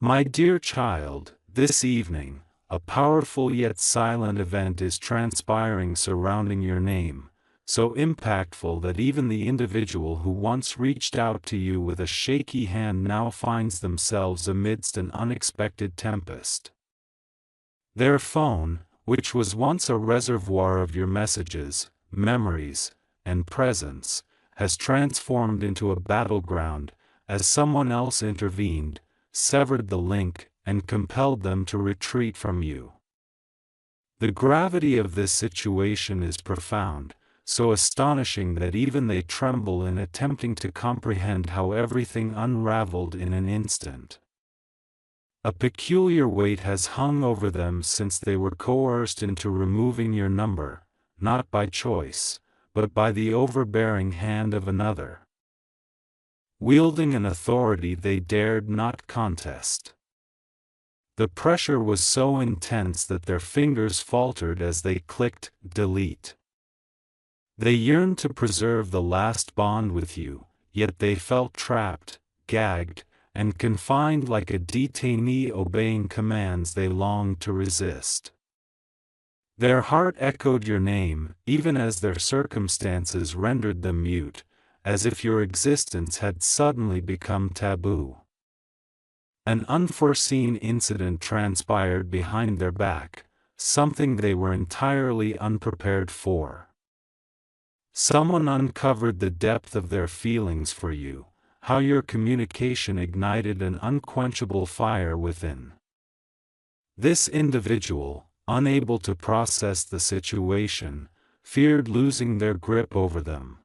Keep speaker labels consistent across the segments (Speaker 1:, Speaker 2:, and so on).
Speaker 1: My dear child, this evening, a powerful yet silent event is transpiring surrounding your name, so impactful that even the individual who once reached out to you with a shaky hand now finds themselves amidst an unexpected tempest. Their phone, which was once a reservoir of your messages, memories, and presence, has transformed into a battleground, as someone else intervened, severed the link, and compelled them to retreat from you. The gravity of this situation is profound, so astonishing that even they tremble in attempting to comprehend how everything unraveled in an instant. A peculiar weight has hung over them since they were coerced into removing your number, not by choice, but by the overbearing hand of another, wielding an authority they dared not contest. The pressure was so intense that their fingers faltered as they clicked delete. They yearned to preserve the last bond with you, yet they felt trapped, gagged, and confined like a detainee obeying commands they longed to resist. Their heart echoed your name, even as their circumstances rendered them mute, as if your existence had suddenly become taboo. An unforeseen incident transpired behind their back, something they were entirely unprepared for. Someone uncovered the depth of their feelings for you, how your communication ignited an unquenchable fire within. This individual, unable to process the situation, feared losing their grip over them.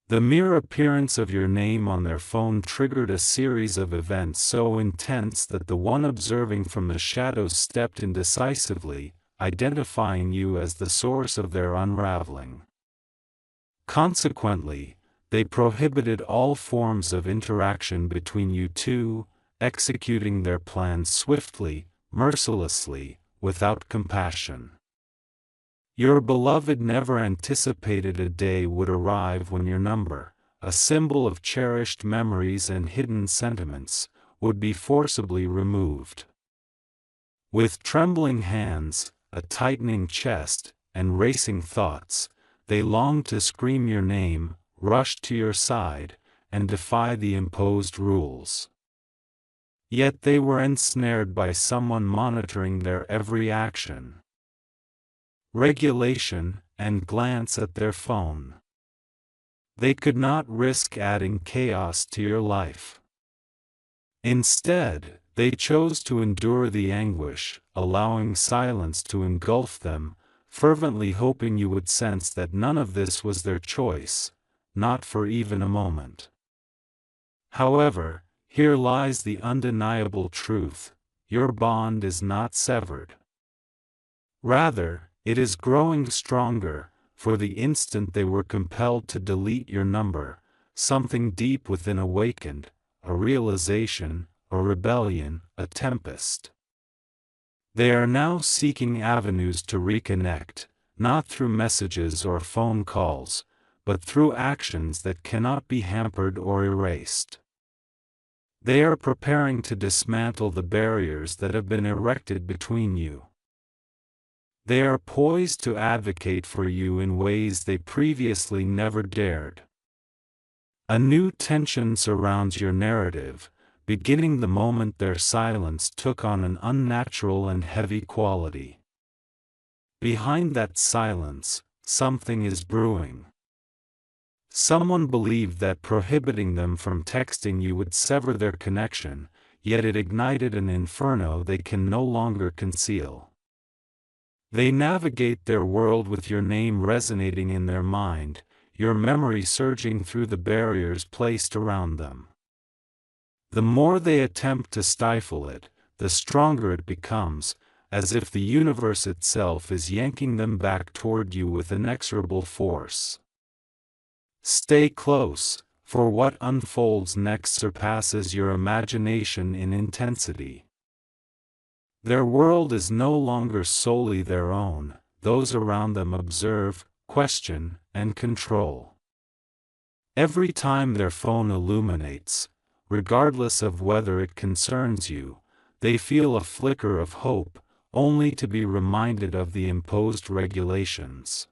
Speaker 1: The mere appearance of your name on their phone triggered a series of events so intense that the one observing from the shadows stepped in decisively, identifying you as the source of their unraveling. Consequently, they prohibited all forms of interaction between you two, executing their plans swiftly, mercilessly, without compassion. Your beloved never anticipated a day would arrive when your number, a symbol of cherished memories and hidden sentiments, would be forcibly removed. With trembling hands, a tightening chest, and racing thoughts, they longed to scream your name, rush to your side, and defy the imposed rules. Yet they were ensnared by someone monitoring their every action, regulation, and glance at their phone. They could not risk adding chaos to your life. Instead, they chose to endure the anguish, allowing silence to engulf them, fervently hoping you would sense that none of this was their choice, not for even a moment. However, here lies the undeniable truth: your bond is not severed. Rather, it is growing stronger, for the instant they were compelled to delete your number, something deep within awakened, a realization, a rebellion, a tempest. They are now seeking avenues to reconnect, not through messages or phone calls, but through actions that cannot be hampered or erased. They are preparing to dismantle the barriers that have been erected between you. They are poised to advocate for you in ways they previously never dared. A new tension surrounds your narrative, beginning the moment their silence took on an unnatural and heavy quality. Behind that silence, something is brewing. Someone believed that prohibiting them from texting you would sever their connection, yet it ignited an inferno they can no longer conceal. They navigate their world with your name resonating in their mind, your memory surging through the barriers placed around them. The more they attempt to stifle it, the stronger it becomes, as if the universe itself is yanking them back toward you with inexorable force. Stay close, for what unfolds next surpasses your imagination in intensity. Their world is no longer solely their own, those around them observe, question, and control. Every time their phone illuminates, regardless of whether it concerns you. They feel a flicker of hope, only to be reminded of the imposed regulations.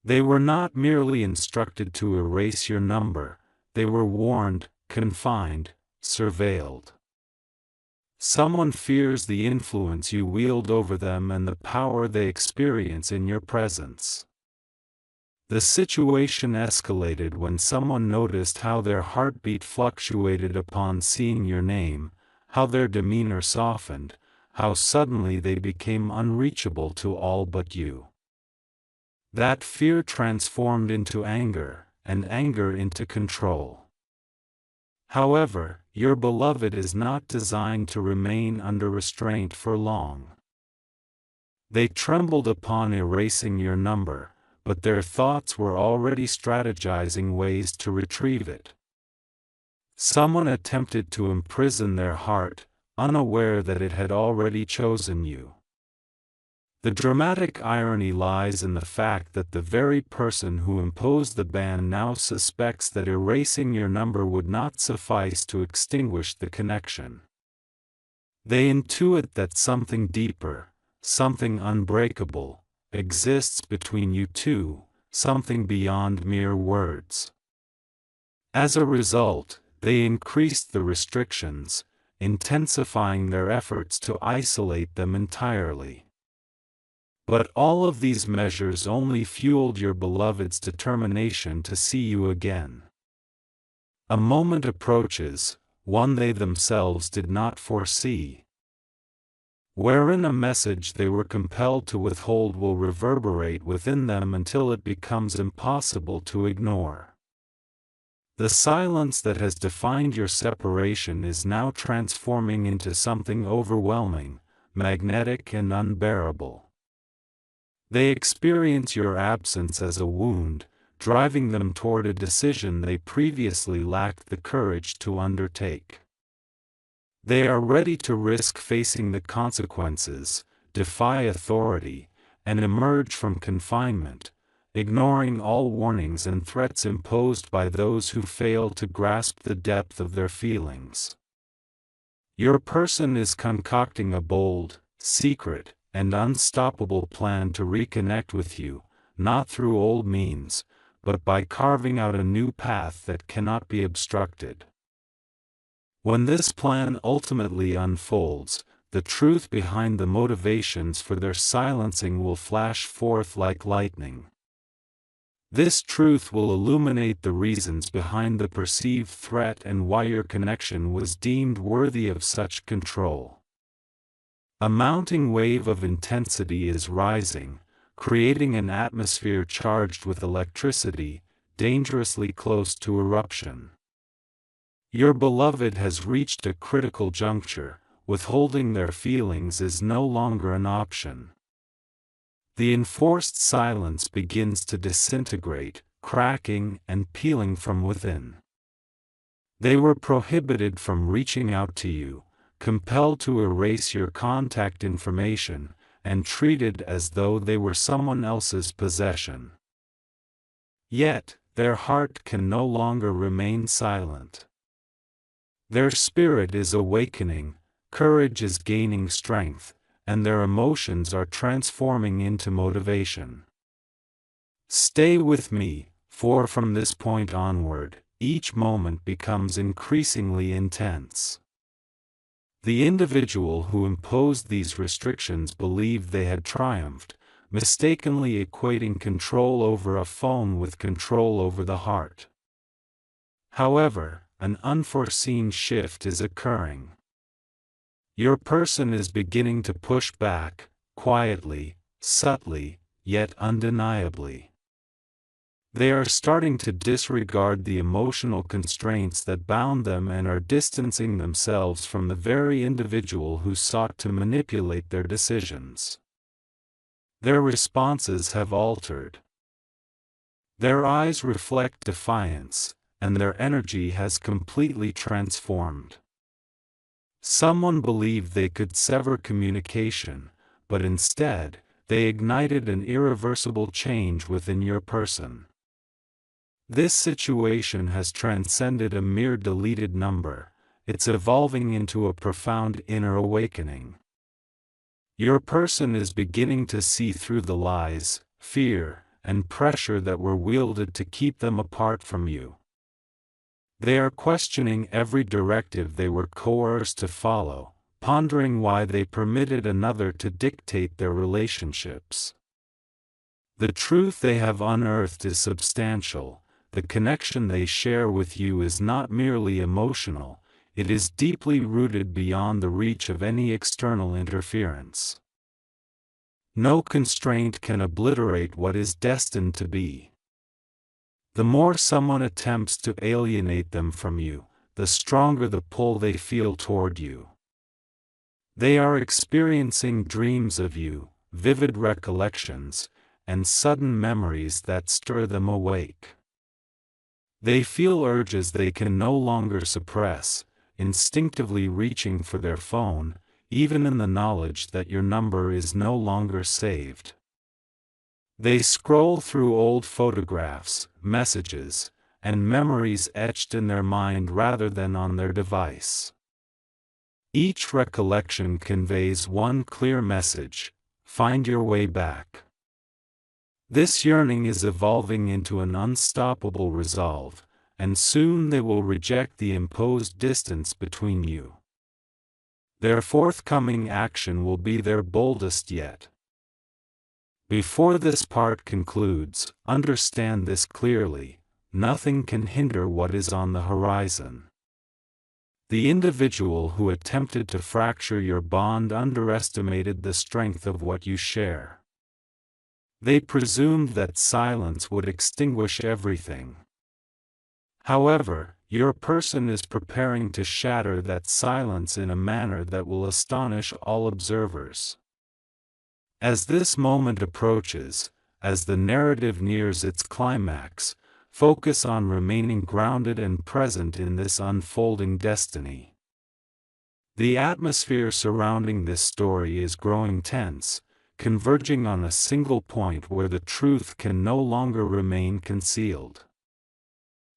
Speaker 1: They were not merely instructed to erase your number, they were warned, confined, surveilled. Someone fears the influence you wield over them and the power they experience in your presence. The situation escalated when someone noticed how their heartbeat fluctuated upon seeing your name, how their demeanor softened, how suddenly they became unreachable to all but you. That fear transformed into anger, and anger into control. However, your beloved is not designed to remain under restraint for long. They trembled upon erasing your number, but their thoughts were already strategizing ways to retrieve it. Someone attempted to imprison their heart, unaware that it had already chosen you. The dramatic irony lies in the fact that the very person who imposed the ban now suspects that erasing your number would not suffice to extinguish the connection. They intuit that something deeper, something unbreakable, exists between you two, something beyond mere words. As a result, they increased the restrictions, intensifying their efforts to isolate them entirely. But all of these measures only fueled your beloved's determination to see you again. A moment approaches, one they themselves did not foresee, wherein a message they were compelled to withhold will reverberate within them until it becomes impossible to ignore. The silence that has defined your separation is now transforming into something overwhelming, magnetic and unbearable. They experience your absence as a wound, driving them toward a decision they previously lacked the courage to undertake. They are ready to risk facing the consequences, defy authority, and emerge from confinement, ignoring all warnings and threats imposed by those who fail to grasp the depth of their feelings. Your person is concocting a bold, secret, and unstoppable plan to reconnect with you, not through old means, but by carving out a new path that cannot be obstructed. When this plan ultimately unfolds, the truth behind the motivations for their silencing will flash forth like lightning. This truth will illuminate the reasons behind the perceived threat and why your connection was deemed worthy of such control. A mounting wave of intensity is rising, creating an atmosphere charged with electricity, dangerously close to eruption. Your beloved has reached a critical juncture, withholding their feelings is no longer an option. The enforced silence begins to disintegrate, cracking and peeling from within. They were prohibited from reaching out to you, compelled to erase your contact information, and treated as though they were someone else's possession. Yet, their heart can no longer remain silent. Their spirit is awakening, courage is gaining strength, and their emotions are transforming into motivation. Stay with me, for from this point onward, each moment becomes increasingly intense. The individual who imposed these restrictions believed they had triumphed, mistakenly equating control over a phone with control over the heart. However, an unforeseen shift is occurring. Your person is beginning to push back, quietly, subtly, yet undeniably. They are starting to disregard the emotional constraints that bound them and are distancing themselves from the very individual who sought to manipulate their decisions. Their responses have altered. Their eyes reflect defiance, and their energy has completely transformed. Someone believed they could sever communication, but instead, they ignited an irreversible change within your person. This situation has transcended a mere deleted number, it's evolving into a profound inner awakening. Your person is beginning to see through the lies, fear, and pressure that were wielded to keep them apart from you. They are questioning every directive they were coerced to follow, pondering why they permitted another to dictate their relationships. The truth they have unearthed is substantial. The connection they share with you is not merely emotional, it is deeply rooted beyond the reach of any external interference. No constraint can obliterate what is destined to be. The more someone attempts to alienate them from you, the stronger the pull they feel toward you. They are experiencing dreams of you, vivid recollections, and sudden memories that stir them awake. They feel urges they can no longer suppress, instinctively reaching for their phone, even in the knowledge that your number is no longer saved. They scroll through old photographs, messages, and memories etched in their mind rather than on their device. Each recollection conveys one clear message: find your way back. This yearning is evolving into an unstoppable resolve, and soon they will reject the imposed distance between you. Their forthcoming action will be their boldest yet. Before this part concludes, understand this clearly: nothing can hinder what is on the horizon. The individual who attempted to fracture your bond underestimated the strength of what you share. They presumed that silence would extinguish everything. However, your person is preparing to shatter that silence in a manner that will astonish all observers. As this moment approaches, as the narrative nears its climax, focus on remaining grounded and present in this unfolding destiny. The atmosphere surrounding this story is growing tense, converging on a single point where the truth can no longer remain concealed.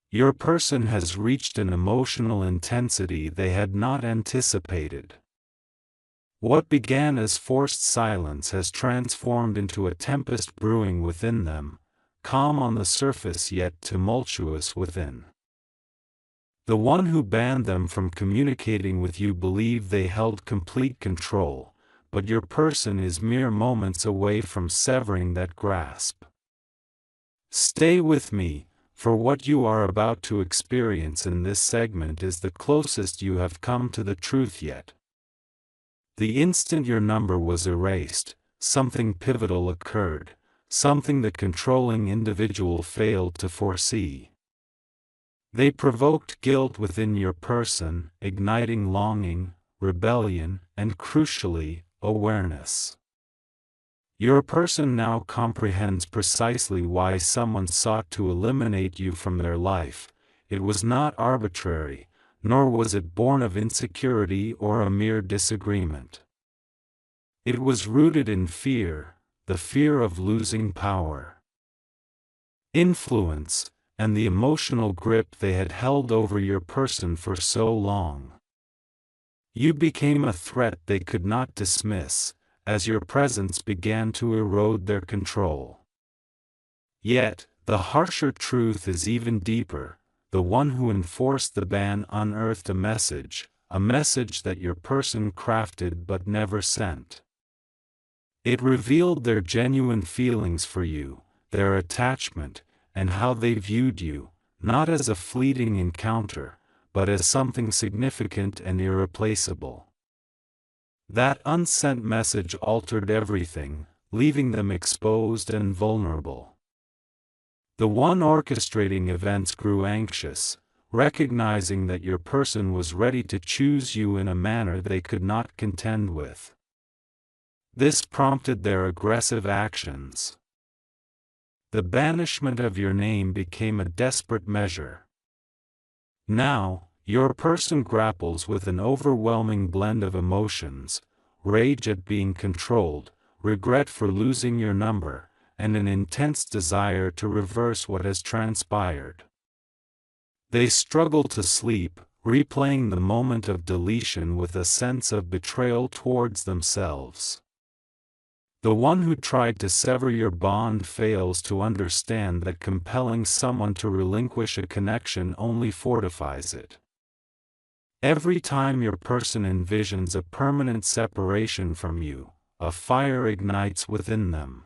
Speaker 1: Your person has reached an emotional intensity they had not anticipated. What began as forced silence has transformed into a tempest brewing within them, calm on the surface yet tumultuous within. The one who banned them from communicating with you believed they held complete control, but your person is mere moments away from severing that grasp. Stay with me, for what you are about to experience in this segment is the closest you have come to the truth yet. The instant your number was erased, something pivotal occurred, something the controlling individual failed to foresee. They provoked guilt within your person, igniting longing, rebellion, and crucially, awareness. Your person now comprehends precisely why someone sought to eliminate you from their life. It was not arbitrary, nor was it born of insecurity or a mere disagreement. It was rooted in fear, the fear of losing power, influence, and the emotional grip they had held over your person for so long. You became a threat they could not dismiss, as your presence began to erode their control. Yet, the harsher truth is even deeper. The one who enforced the ban unearthed a message that your person crafted but never sent. It revealed their genuine feelings for you, their attachment, and how they viewed you, not as a fleeting encounter, but as something significant and irreplaceable. That unsent message altered everything, leaving them exposed and vulnerable. The one orchestrating events grew anxious, recognizing that your person was ready to choose you in a manner they could not contend with. This prompted their aggressive actions. The banishment of your name became a desperate measure. Now, your person grapples with an overwhelming blend of emotions: rage at being controlled, regret for losing your number, and an intense desire to reverse what has transpired. They struggle to sleep, replaying the moment of deletion with a sense of betrayal towards themselves. The one who tried to sever your bond fails to understand that compelling someone to relinquish a connection only fortifies it. Every time your person envisions a permanent separation from you, a fire ignites within them.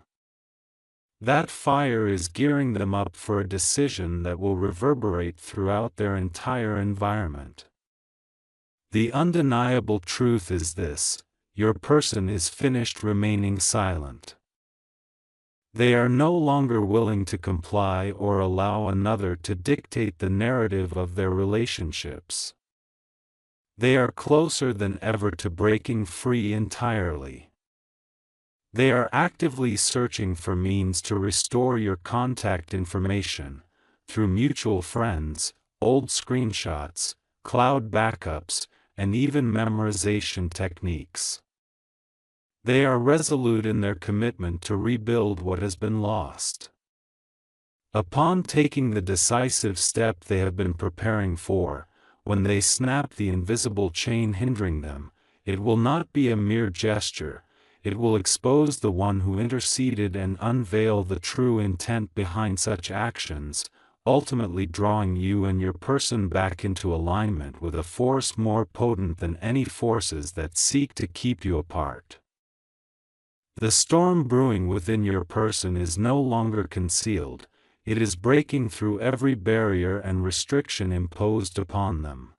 Speaker 1: That fire is gearing them up for a decision that will reverberate throughout their entire environment. The undeniable truth is this: your person is finished remaining silent. They are no longer willing to comply or allow another to dictate the narrative of their relationships. They are closer than ever to breaking free entirely. They are actively searching for means to restore your contact information, through mutual friends, old screenshots, cloud backups, and even memorization techniques. They are resolute in their commitment to rebuild what has been lost. Upon taking the decisive step they have been preparing for, when they snap the invisible chain hindering them, it will not be a mere gesture. It will expose the one who interceded and unveil the true intent behind such actions, ultimately drawing you and your person back into alignment with a force more potent than any forces that seek to keep you apart. The storm brewing within your person is no longer concealed, it is breaking through every barrier and restriction imposed upon them.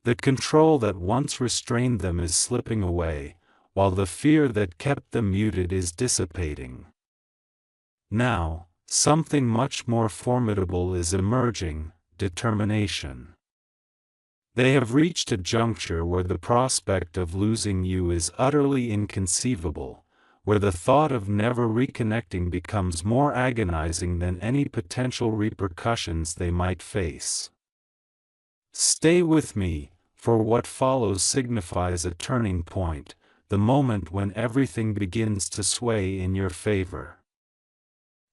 Speaker 1: The control that once restrained them is slipping away, while the fear that kept them muted is dissipating. Now, something much more formidable is emerging: determination. They have reached a juncture where the prospect of losing you is utterly inconceivable, where the thought of never reconnecting becomes more agonizing than any potential repercussions they might face. Stay with me, for what follows signifies a turning point, the moment when everything begins to sway in your favor.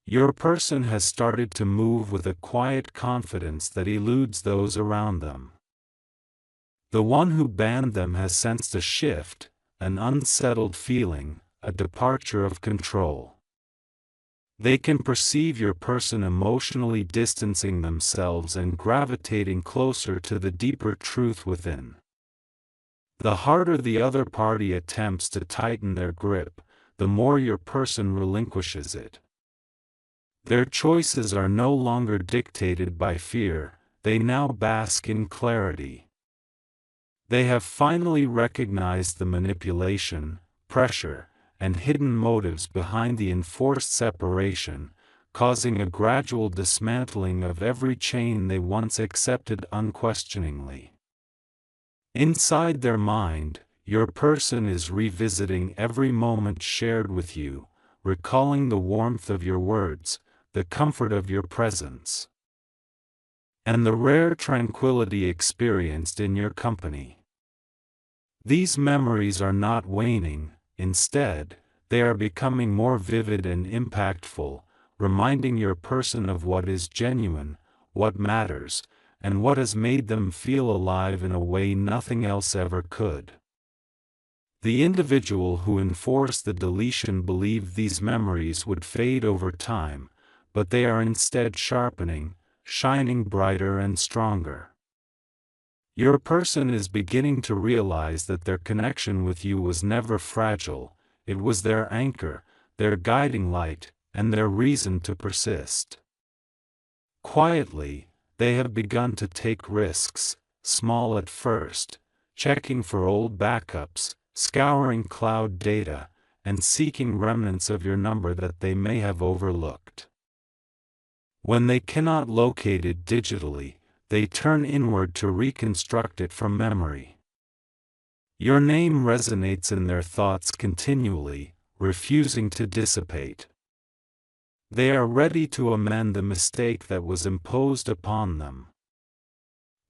Speaker 1: Your person has started to move with a quiet confidence that eludes those around them. The one who banned them has sensed a shift, an unsettled feeling, a departure of control. They can perceive your person emotionally distancing themselves and gravitating closer to the deeper truth within. The harder the other party attempts to tighten their grip, the more your person relinquishes it. Their choices are no longer dictated by fear, they now bask in clarity. They have finally recognized the manipulation, pressure, and hidden motives behind the enforced separation, causing a gradual dismantling of every chain they once accepted unquestioningly. Inside their mind, your person is revisiting every moment shared with you, recalling the warmth of your words, the comfort of your presence, and the rare tranquility experienced in your company. These memories are not waning, instead, they are becoming more vivid and impactful, reminding your person of what is genuine, what matters, and what has made them feel alive in a way nothing else ever could. The individual who enforced the deletion believed these memories would fade over time, but they are instead sharpening, shining brighter and stronger. Your person is beginning to realize that their connection with you was never fragile, it was their anchor, their guiding light, and their reason to persist. Quietly, they have begun to take risks, small at first, checking for old backups, scouring cloud data, and seeking remnants of your number that they may have overlooked. When they cannot locate it digitally, they turn inward to reconstruct it from memory. Your name resonates in their thoughts continually, refusing to dissipate. They are ready to amend the mistake that was imposed upon them.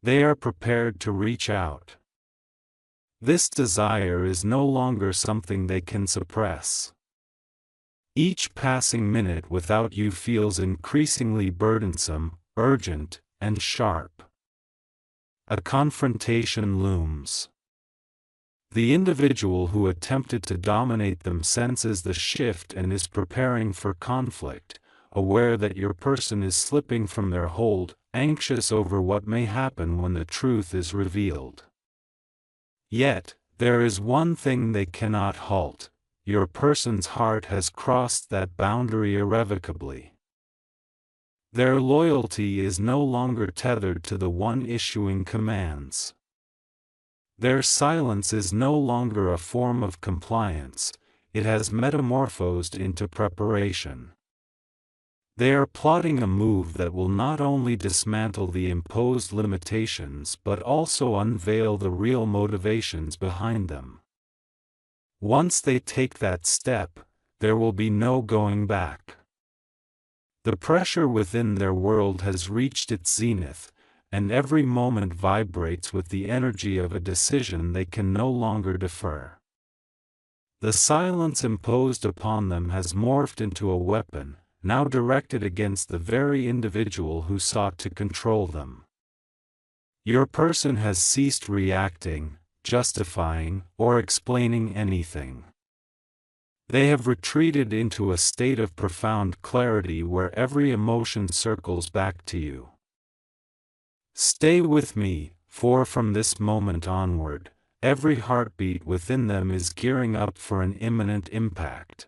Speaker 1: They are prepared to reach out. This desire is no longer something they can suppress. Each passing minute without you feels increasingly burdensome, urgent, and sharp. A confrontation looms. The individual who attempted to dominate them senses the shift and is preparing for conflict, aware that your person is slipping from their hold, anxious over what may happen when the truth is revealed. Yet, there is one thing they cannot halt: your person's heart has crossed that boundary irrevocably. Their loyalty is no longer tethered to the one issuing commands. Their silence is no longer a form of compliance, it has metamorphosed into preparation. They are plotting a move that will not only dismantle the imposed limitations but also unveil the real motivations behind them. Once they take that step, there will be no going back. The pressure within their world has reached its zenith, and every moment vibrates with the energy of a decision they can no longer defer. The silence imposed upon them has morphed into a weapon, now directed against the very individual who sought to control them. Your person has ceased reacting, justifying, or explaining anything. They have retreated into a state of profound clarity where every emotion circles back to you. Stay with me, for from this moment onward, every heartbeat within them is gearing up for an imminent impact.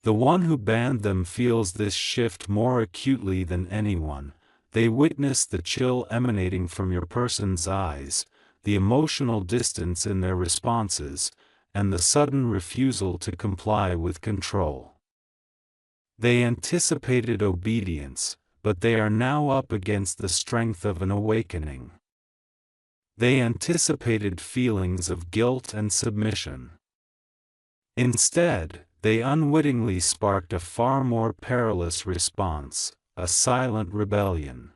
Speaker 1: The one who banned them feels this shift more acutely than anyone. They witness the chill emanating from your person's eyes, the emotional distance in their responses, and the sudden refusal to comply with control. They anticipated obedience, but they are now up against the strength of an awakening. They anticipated feelings of guilt and submission. Instead, they unwittingly sparked a far more perilous response, a silent rebellion.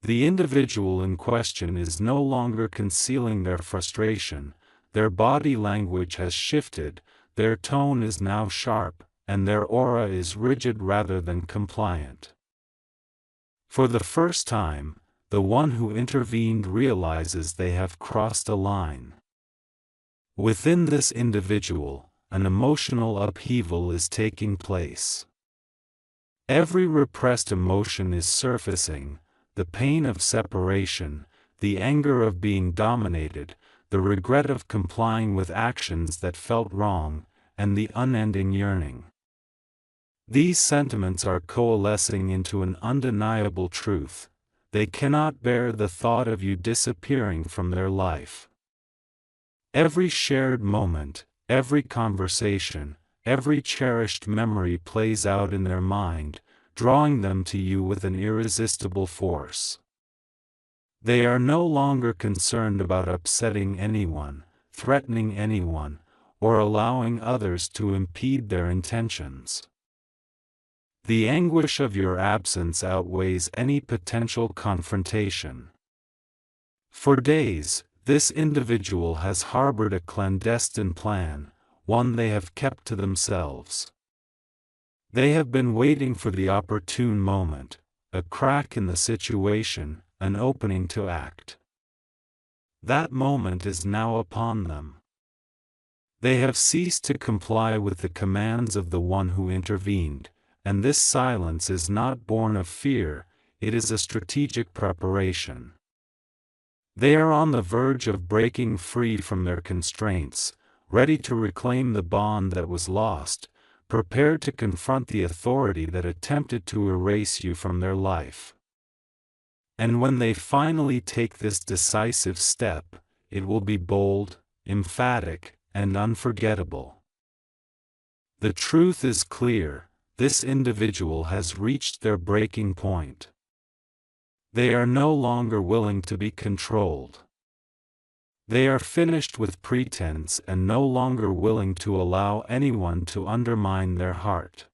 Speaker 1: The individual in question is no longer concealing their frustration, their body language has shifted, their tone is now sharp, and their aura is rigid rather than compliant. For the first time, the one who intervened realizes they have crossed a line. Within this individual, an emotional upheaval is taking place. Every repressed emotion is surfacing: the pain of separation, the anger of being dominated, the regret of complying with actions that felt wrong, and the unending yearning. These sentiments are coalescing into an undeniable truth: they cannot bear the thought of you disappearing from their life. Every shared moment, every conversation, every cherished memory plays out in their mind, drawing them to you with an irresistible force. They are no longer concerned about upsetting anyone, threatening anyone, or allowing others to impede their intentions. The anguish of your absence outweighs any potential confrontation. For days, this individual has harbored a clandestine plan, one they have kept to themselves. They have been waiting for the opportune moment, a crack in the situation, an opening to act. That moment is now upon them. They have ceased to comply with the commands of the one who intervened, and this silence is not born of fear, it is a strategic preparation. They are on the verge of breaking free from their constraints, ready to reclaim the bond that was lost, prepared to confront the authority that attempted to erase you from their life. And when they finally take this decisive step, it will be bold, emphatic, and unforgettable. The truth is clear: this individual has reached their breaking point. They are no longer willing to be controlled. They are finished with pretense and no longer willing to allow anyone to undermine their heart.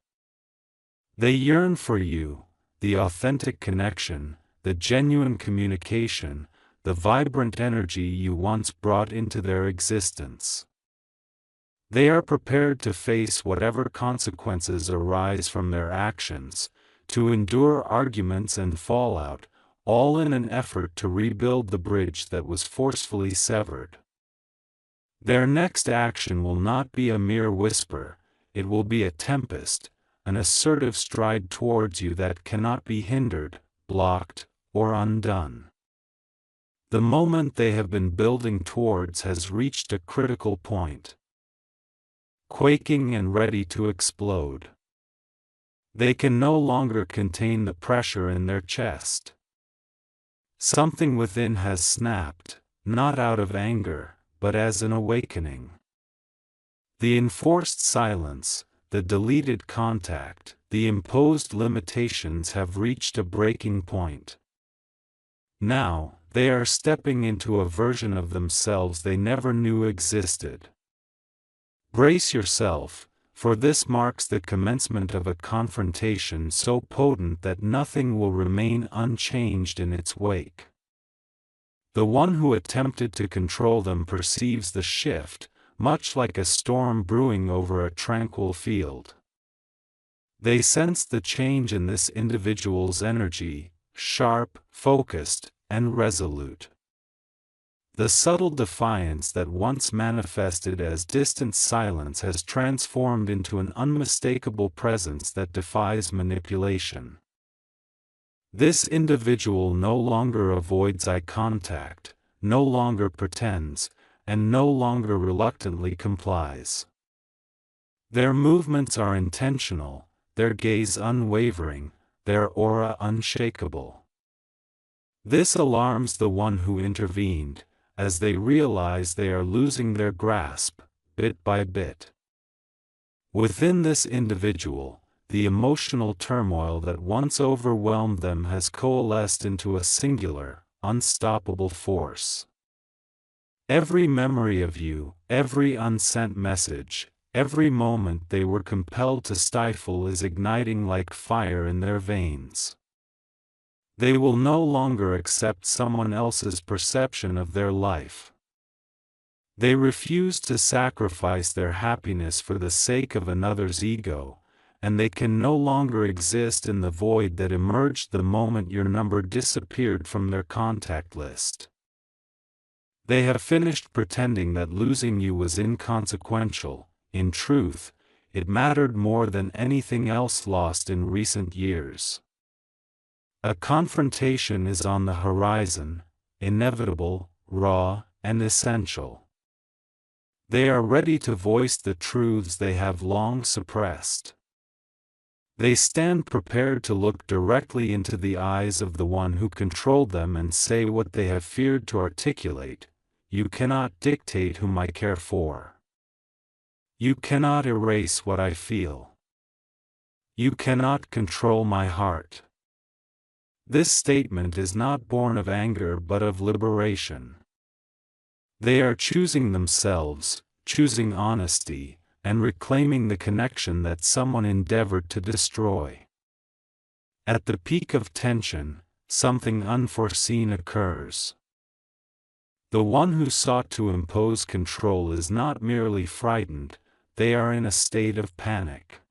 Speaker 1: They yearn for you, the authentic connection, the genuine communication, the vibrant energy you once brought into their existence. They are prepared to face whatever consequences arise from their actions, to endure arguments and fallout, all in an effort to rebuild the bridge that was forcefully severed. Their next action will not be a mere whisper, it will be a tempest, an assertive stride towards you that cannot be hindered, blocked, or undone. The moment they have been building towards has reached a critical point. Quaking and ready to explode. They can no longer contain the pressure in their chest. Something within has snapped, not out of anger, but as an awakening. The enforced silence, the deleted contact, the imposed limitations have reached a breaking point. Now, they are stepping into a version of themselves they never knew existed. Brace yourself, for this marks the commencement of a confrontation so potent that nothing will remain unchanged in its wake. The one who attempted to control them perceives the shift, much like a storm brewing over a tranquil field. They sense the change in this individual's energy, sharp, focused, and resolute. The subtle defiance that once manifested as distant silence has transformed into an unmistakable presence that defies manipulation. This individual no longer avoids eye contact, no longer pretends, and no longer reluctantly complies. Their movements are intentional, their gaze unwavering, their aura unshakable. This alarms the one who intervened, as they realize they are losing their grasp, bit by bit. Within this individual, the emotional turmoil that once overwhelmed them has coalesced into a singular, unstoppable force. Every memory of you, every unsent message, every moment they were compelled to stifle is igniting like fire in their veins. They will no longer accept someone else's perception of their life. They refuse to sacrifice their happiness for the sake of another's ego, and they can no longer exist in the void that emerged the moment your number disappeared from their contact list. They have finished pretending that losing you was inconsequential. In truth, it mattered more than anything else lost in recent years. A confrontation is on the horizon, inevitable, raw, and essential. They are ready to voice the truths they have long suppressed. They stand prepared to look directly into the eyes of the one who controlled them and say what they have feared to articulate: "You cannot dictate whom I care for. You cannot erase what I feel. You cannot control my heart." This statement is not born of anger but of liberation. They are choosing themselves, choosing honesty, and reclaiming the connection that someone endeavored to destroy. At the peak of tension, something unforeseen occurs. The one who sought to impose control is not merely frightened, they are in a state of panic.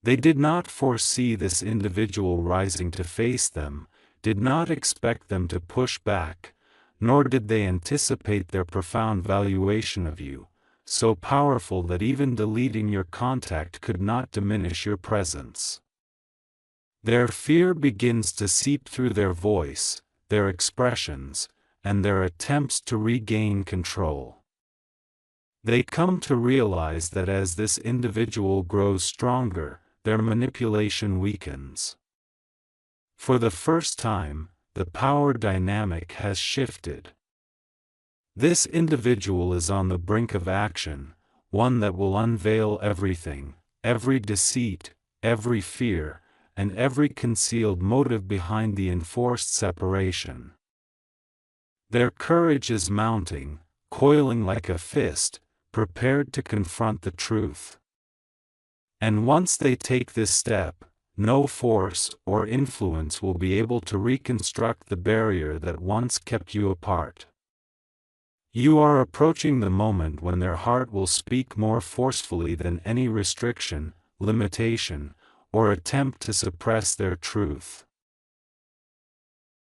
Speaker 1: They did not foresee this individual rising to face them, did not expect them to push back, nor did they anticipate their profound valuation of you, so powerful that even deleting your contact could not diminish your presence. Their fear begins to seep through their voice, their expressions, and their attempts to regain control. They come to realize that as this individual grows stronger, their manipulation weakens. For the first time, the power dynamic has shifted. This individual is on the brink of action, one that will unveil everything, every deceit, every fear, and every concealed motive behind the enforced separation. Their courage is mounting, coiling like a fist, prepared to confront the truth. And once they take this step, no force or influence will be able to reconstruct the barrier that once kept you apart. You are approaching the moment when their heart will speak more forcefully than any restriction, limitation, or attempt to suppress their truth.